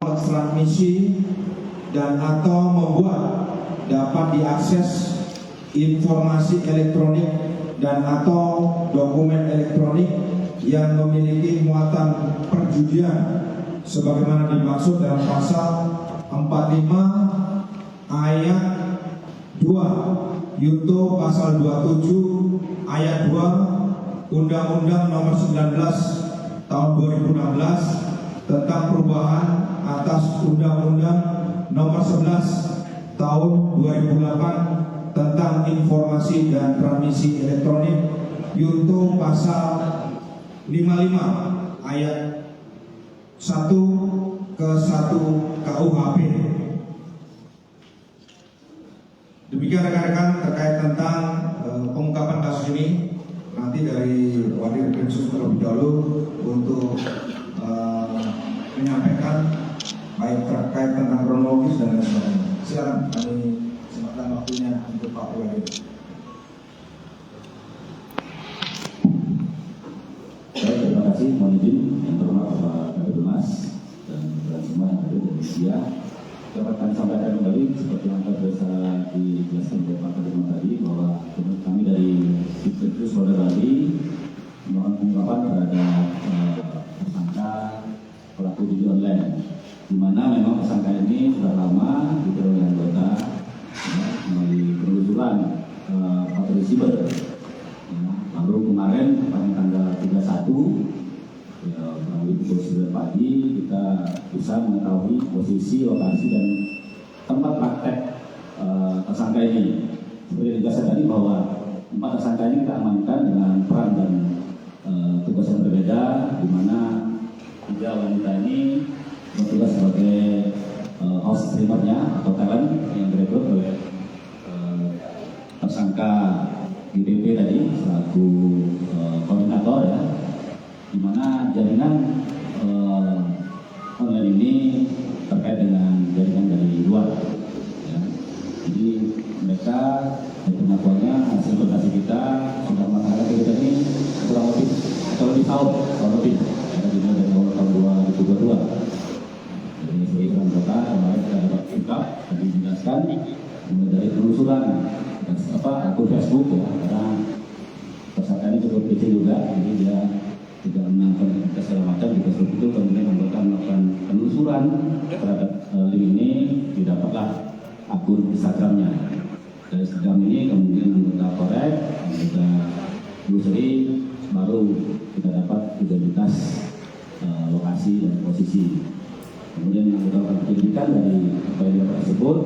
transmisi dan atau membuat dapat diakses informasi elektronik dan atau dokumen elektronik yang memiliki muatan perjudian sebagaimana dimaksud dalam pasal 45 ayat 2 Yunto pasal 27 ayat 2 Undang-Undang Nomor 19 Tahun 2016 tentang perubahan atas Undang-Undang Nomor 11 Tahun 2008 tentang informasi dan transmisi elektronik Yunto pasal 55 ayat 1 ke 1 KUHP. Demikian rekan-rekan terkait tentang pengungkapan kasus ini. Nanti dari Wadir Krimsus terlebih dahulu untuk menyampaikan baik terkait tentang kronologis dan lain sebagainya. Silakan kami silakan waktunya untuk Pak Wadir. Baik, terima kasih. Mohon izin yang terhormat Bapak Kabid Humas dan semua yang hadir di media. Dapat kami sampaikan kembali seperti yang biasa dijelaskan oleh Pak Kabid Humas tadi bahwa menurut kami dari Ditkes Polda Bali melakukan pengungkapan terhadap tersangka pelaku judi online, di mana memang tersangka ini sudah lama diketahui oleh anggota melalui penelusuran patroli siber. Lalu kemarin pada tanggal 31 melalui pukul 9 pagi kita bisa mengetahui posisi, lokasi dan tempat praktek tersangka ini. Seperti yang dijelaskan tadi bahwa 4 tersangka ini kita amankan dengan peran dan tugas yang berbeda, di mana 3 wanita ini bertugas sebagai host streamernya atau talent yang direkrut oleh tersangka IDP tadi selaku koordinator ya, di mana jaringan online ini terkait dengan jaringan dari luar ya. Jadi mereka dari pengakuannya hasil koordinasi kita sudah melaksanakan kegiatan ini kurang lebih atau lebih tahun kurang lebih ya, dimulai dari awal tahun 2022. Jadi sebagai anggota kemarin kita dapat ungkap tadi dijelaskan mulai dari penelusuran akun Facebook ya, karena tersangka ini cukup kecil juga, jadi dia tidak menangkap kita segala macam di Facebook itu. Kemudian anggota melakukan penelusuran terhadap link ini, didapatlah akun Instagramnya. Dari Instagram ini kemudian anggota korek, anggota telusuri, baru kita dapat identitas lokasi dan posisi. Kemudian anggota penyelidikan dari apa yang dapat tersebut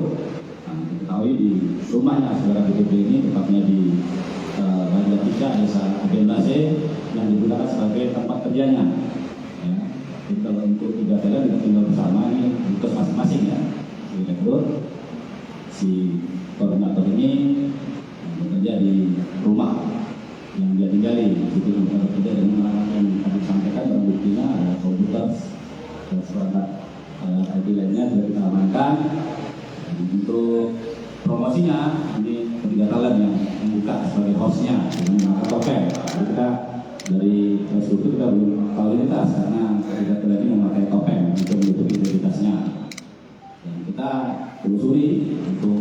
diketahui di rumahnya saudara BTP ini, tepatnya di Raja 3 Desa Agenda C yang digunakan sebagai tempat kerjanya ya. Jadi kalau untuk 3 talent kita tinggal bersama ini untuk masing-masing ya, direkrut si koordinator ini bekerja di rumah yang dia tinggali. Situ kita bekerja dengan alat yang kami sampaikan, dan buktinya ada komputer dan perangkat IT lainnya sudah kita amankan. Untuk promosinya ini 3 talent yang membuka sebagai hostnya dengan menggunakan topeng. Jadi kita dari Facebook itu kita belum tahu identitas karena 3 talent ini memakai topeng untuk menutupi identitasnya. Dan kita telusuri untuk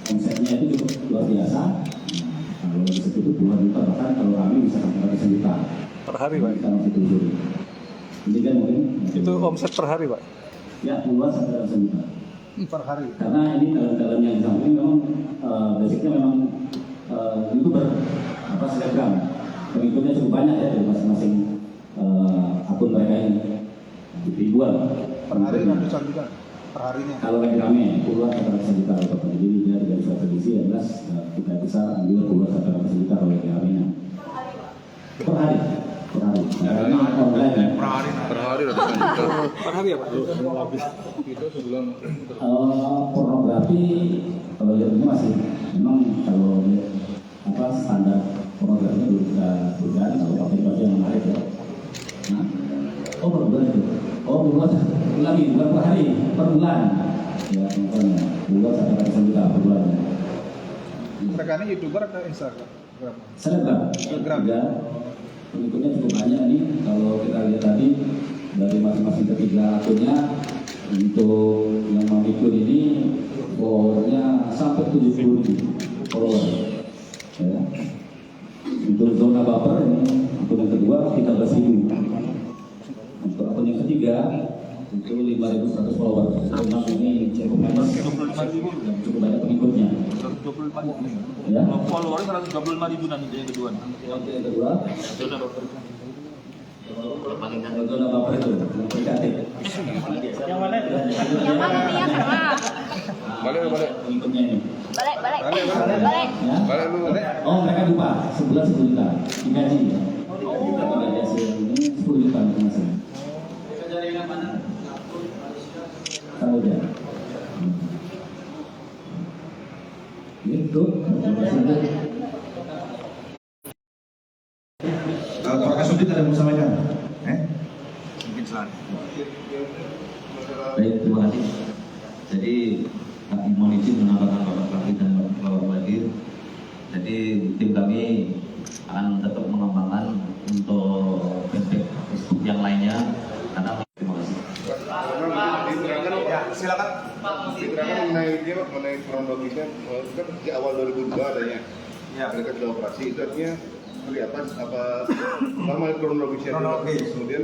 omsetnya itu cukup luar biasa. Kalau di situ itu puluhan juta, bahkan kalau kami bisa sampai ratusan juta per hari, Pak. Kita masih telusuri. Ini kan mungkin Itu omset per hari, Pak? Ya, puluhan sampai ratusan juta Per hari. karena ini dalam yang disampaikan memang basicnya memang YouTuber selebgram, pengikutnya cukup banyak ya dari masing-masing akun mereka ini, ribuan per hari, Ratusan juta per harinya. kalau lagi rame puluhan sampai ratusan juta. Jadi dia tidak bisa prediksi, yang jelas kita bisa ambil puluhan sampai ratusan juta kalau lagi ramenya per hari. Karena online Per hari ratusan juta. Per hari ya, Pak? Itu sebelum pornografi kalau ini masih memang kalau standar pornografinya belum kita berikan, kalau pakai baju yang menarik ya. Nah, per bulan itu, ulangi bukan per hari, per bulan ya, contohnya bulan sampai ratusan juta per bulan. Mereka ini YouTuber atau Instagram? Selebgram ya. Pengikutnya cukup banyak nih, kalau kita lihat tadi dari masing-masing ketiga akunnya. Untuk yang Mamikun ini followernya sampai 70.000 follower. Ya. Untuk zona baper ini akun yang kedua 13.000. Untuk akun yang ketiga itu 5.100 follower. Memang ini cukup banyak, cukup banyak pengikutnya. 124.000. Ya. Followernya 125.000 nanti yang kedua. Untuk yang kedua Zona baper. paling kan zona baper itu yang negatif. Yang mana nih yang sama? Balik. Pengikutnya ini. Balik. Ya. Balik lu. Oh mereka lupa sebulan 10 juta digaji. Kita gaji hasil ini 10 juta masing-masing. Tahu dia. Itu. Pak Kasudin ada yang mau sampaikan? Mungkin selain. Baik, terima kasih. Jadi kami mohon izin menambahkan Bapak Kapit dan Bapak Wadir. Jadi tim kami akan tetap mengembangkan untuk aspek yang lainnya. Karena terima kasih. Ya, silakan. Diterangkan mengenai kronologisnya, kan di awal 2002 adanya. Ya. Mereka sudah operasi, itu artinya seperti apa normal kronologisnya. Kronologis. Kemudian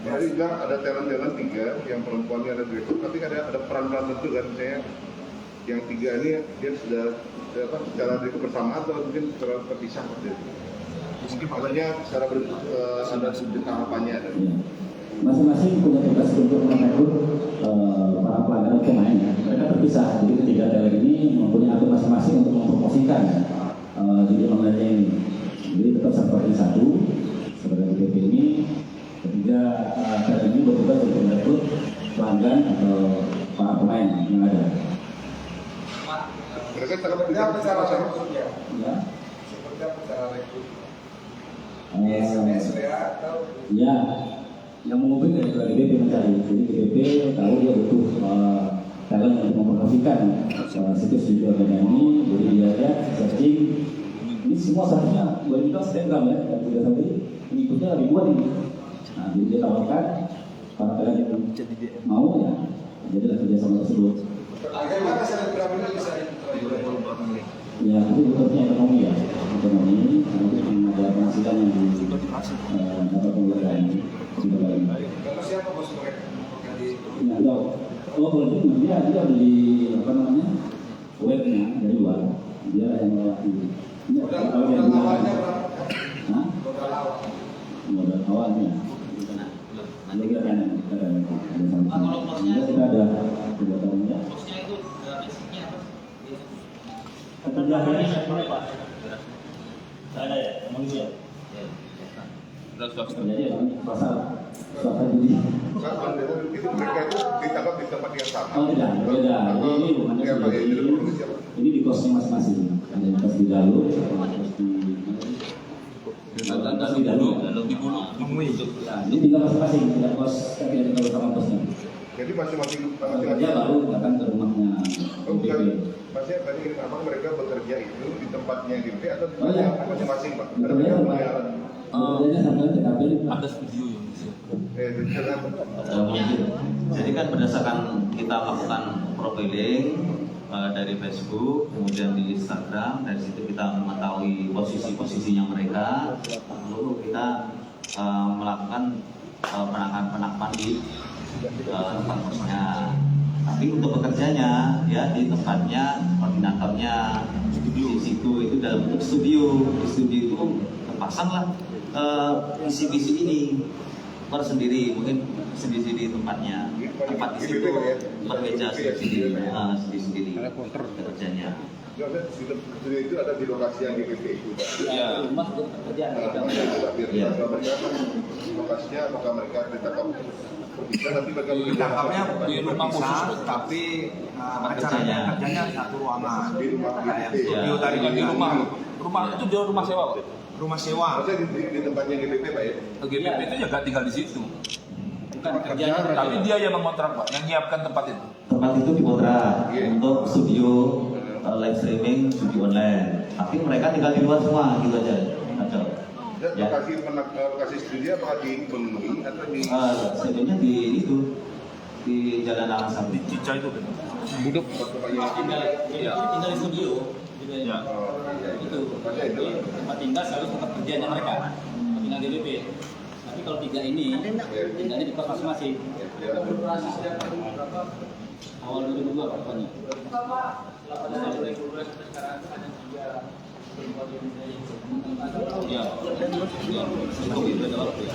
jadi juga ada talent 3 yang perempuannya ada direktur, tapi ada peran-peran tertentu kan, misalnya yang 3 ini dia sudah secara direktur bersama atau mungkin secara terpisah seperti itu. Mungkin makanya secara ada sudut tahapannya ada. Ya. Masing-masing punya tugas untuk merekrut para pelanggan pemain ya. Mereka terpisah, jadi ketiga talent ini mempunyai akun masing-masing untuk mempromosikan judi online ini. Jadi tetap seperti satu sebagai BPP ini, ketiga talent ini bertugas untuk merekrut pelanggan atau para pemain yang ada. Mereka sangat bekerja sama. Ya. Seperti apa cara rekrut? Ya, yang mengubah dari GBP mencari. Jadi GBP tahu dia butuh talent untuk mempromosikan situs judi online ini. Jadi dia lihat searching. Ini semua satunya 2 juta Instagram ya, dan tidak sampai pengikutnya ribuan ini. Nah, jadi dia tawarkan para talent yang mau ya, jadilah kerjasama tersebut. Bagaimana selebgram ini bisa Ya, itu bentuknya ekonomi ya, ekonomi. Nanti ada penghasilan yang dapat penggunaan. Kalau siapa bos mereka? Ya, kalau itu dia beli apa namanya webnya dari luar, dia yang melewati. Kalau dia awalnya berapa? Hah? Modal awal. Modal awalnya. Nanti kita ada kita ada tiga tahunnya. Pekerjaannya siapa Pak? Ada ya, emang dia. Jadi pasal swasta judi. Itu mereka itu ditangkap di tempat yang sama. Oh tidak, beda. Ini bukannya Ya, Pak, ya, jadi kronologis siapa? ini di kosnya masing-masing. Ada yang kos di Galuh, ada yang kos di Galuh. Ini tinggal masing-masing, tidak kos, tapi ada kalau sama kosnya. Jadi masing-masing Dia baru datang ke rumahnya. Oh, bukan. BPP. Maksudnya tadi apa mereka bekerja itu di tempatnya gitu atau di Oh, iya. masing-masing Pak? Ada Bekerja mereka sama. punya Bekerjanya sampai TKP. Ada studio yang di sini. Jadi kan berdasarkan kita lakukan profiling dari Facebook, kemudian di Instagram, dari situ kita mengetahui posisi-posisinya mereka, lalu kita melakukan penangkapan di tempat kosnya. Tapi untuk bekerjanya ya di tempatnya, koordinatornya di situ itu dalam bentuk studio. Di studio itu terpasanglah visi-visi ini sendiri, mungkin sendiri di tempatnya, tempat di situ bekerja sendiri bekerjanya. Studio itu ada di lokasi yang GBP itu Pak. Iya. Rumah pekerjaan. Iya. Lokasinya apakah mereka ditangkap bisa nanti mereka Ditangkapnya Di rumah khusus, tapi kerjanya. kerjanya satu ruangan. di rumah Kayak GBP. studio tadi Di rumah itu dia rumah sewa Pak. rumah sewa. Maksudnya di tempatnya GBP Pak ya? GBP itu ya nggak tinggal di situ. Bukan kerjanya. Tapi dia yang mengontrak Pak, yang menyiapkan tempat itu. Tempat itu dikontrak untuk studio live streaming judi online. Tapi mereka tinggal di luar semua gitu aja. Ada. Ya. Lokasi studio apakah di Benui atau di Sebenarnya di itu di Jalan Alasam. Cica itu kan. Duduk. Iya, tinggal di studio. Gitu ya. Itu. Jadi tempat tinggal selalu tempat kerjanya mereka. Tinggal di DP. Tapi kalau 3 ini tinggalnya di kos masing-masing. Awal 2002 Pak pokoknya. Ya. Cukup itu ada orang ya.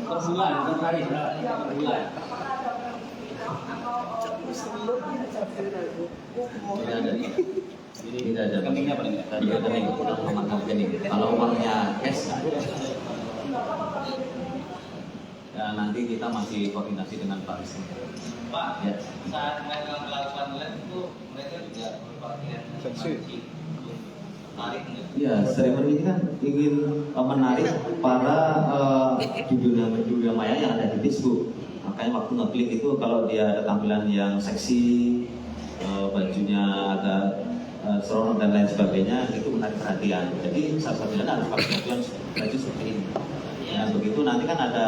Per bulan, per hari, per bulan. Tidak ada. Kambingnya paling enggak. Tidak ada yang kurang memakan rekening. Kalau uangnya cash, ya nanti kita masih koordinasi dengan Pak Wisnu. Pak, Ya. saat mereka melakukan lab itu mereka juga berpakaian tarik enggak? Ya, streamer ini kan ingin menarik para di dunia maya yang ada di Facebook. Makanya waktu ngeklik itu kalau dia ada tampilan yang seksi, bajunya agak seronok dan lain sebagainya, itu menarik perhatian. Jadi salah satunya harus pakai baju seperti ini. Ya, begitu nanti kan ada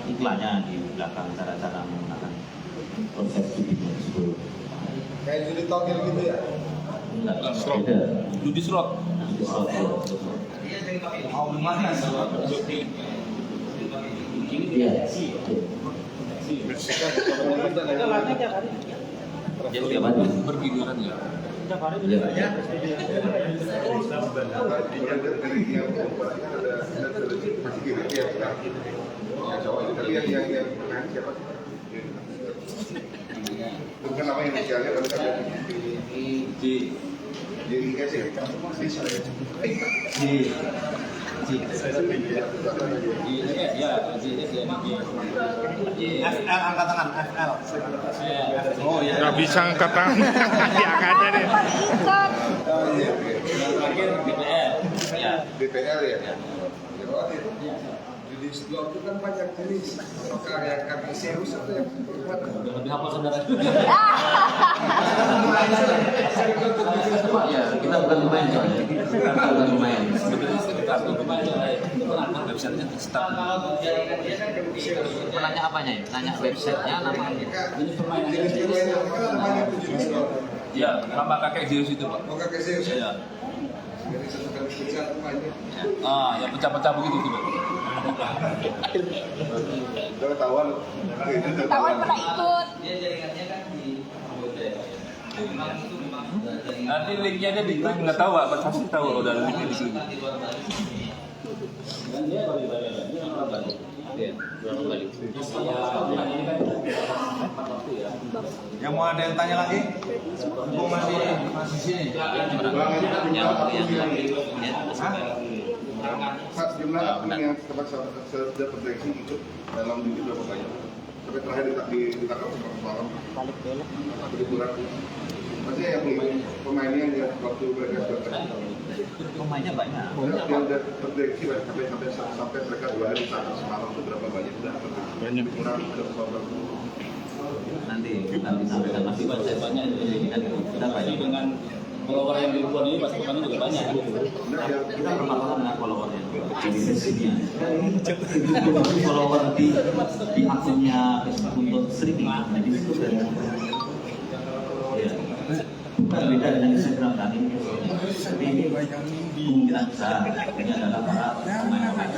iklannya di belakang cara-cara menggunakan konsep studio tersebut. kayak judi togel gitu ya? Enggak, Slot. beda. Judi slot. Itu slot. Iya. Jadi tiap hari. Bergiliran ya. Iya. Dari yang ada masih gini ya sekarang. Yang cowok itu tapi yang main siapa sih? Bukan nama inisialnya tapi ada JIS ya? FL angkat tangan, FL. Oh iya. Nggak bisa angkat tangan. Diangkatnya nih. Terakhir DPR. Ya. DPR ya? Judi slot itu kan banyak jenis. Apakah yang kami serius atau yang berbuat? Udah lebih hafal saudara. Ya, kita bukan pemain soalnya. Kita bukan pemain. Websitenya start. Menanya apanya ya? Nanya websitenya, nama Ini permainan. Jenis permainan itu kan namanya itu judi slot. Ya, sama kakek Zeus itu Pak. Oh kakek serius ya? Iya. Jadi satu kali pecah mainnya. Ah, yang pecah-pecah begitu tuh Pak. Kalau tawan, Tawan pernah ikut. Nanti linknya ada di klik nggak tahu Pak, pasti tahu kalau udah ada linknya di sini. Dan dia balik-balik. Ini orang balik. Iya, berapa kali? Ini kan 4 waktu ya. Yang mau ada yang tanya lagi? Aku masih sini. jumlah akun yang sudah terdeteksi ikut dalam judi berapa banyak? Sampai terakhir ditangkap semalam. Balik belok. Kurang. Maksudnya yang pemainnya yang waktu mereka sudah Pemainnya banyak. yang sudah terdeteksi sampai mereka 2 hari ditangkap semalam itu berapa banyak? Sudah Banyak. kurang berapa? Nanti kita sampaikan masih Banyak ini kan kita pasti banyak. dengan follower yang ribuan ini pasti bukannya juga banyak. Kita bermasalah dengan followernya di Facebooknya. Ini follower di akunnya Facebook untuk streaming. Jadi itu dari ya. Bukan beda dengan Instagram kan ini. Tapi ini kemungkinan besar ini adalah para pemain-pemain.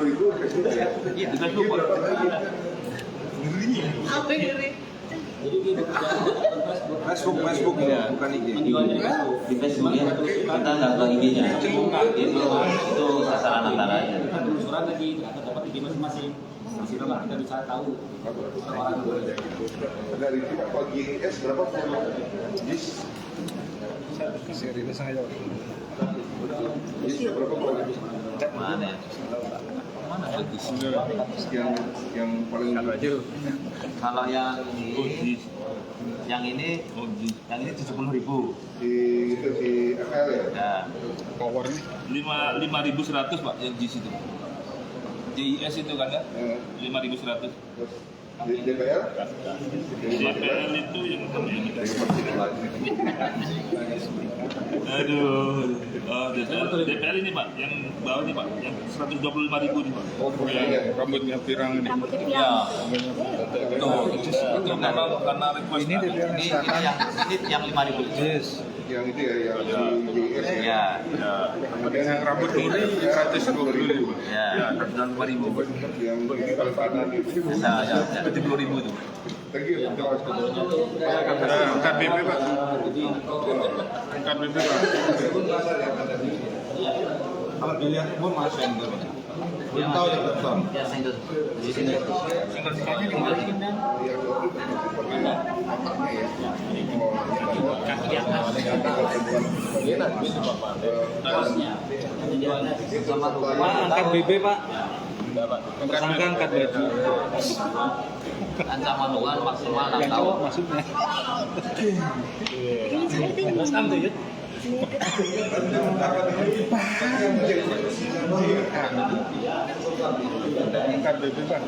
Itu Facebook ya? Iya, di Facebook Pak. Facebook ya, bukan IG. Di Facebook ya, kita nggak ke IG-nya. Itu sasaran antara aja. Surat lagi ternyata dapat IG masing-masing. Masih lama kita bisa tahu orang-orang itu. Dari kita pagi GIS berapa follower? GIS berapa follower? Mana ya? Yang paling Kalau yang ini 70.000. si FL ya? Ya. Powernya 5.100 Pak yang JIS itu. JIS itu kan ya? 5.100. Terus Di DPR? DPR itu yang DPR ini Pak, yang bawah ini Pak, yang 125.000 nih Pak. Oh, yang rambutnya pirang ini. Rambutnya pirang. Ya. Itu karena request Ini dia Ini yang 5.000. Yang itu ya, yang di JS ya? Ya. Yang rambut duri 120.000. Ya. 5.000. Yang ini kalau kanan itu. Ya. 70.000 itu. Thank you. Terima kasih. Angkat BB Pak. Angkat BB Pak. Kalau dilihat pun masih yang belum tahu ya Bang. Ya, single. Di sini. Pak, angkat BB Pak. Tersangka angkat baju. Ancaman hukuman maksimal 6 tahun. Maksudnya. Ini cerita ini. Angkat BB Pak.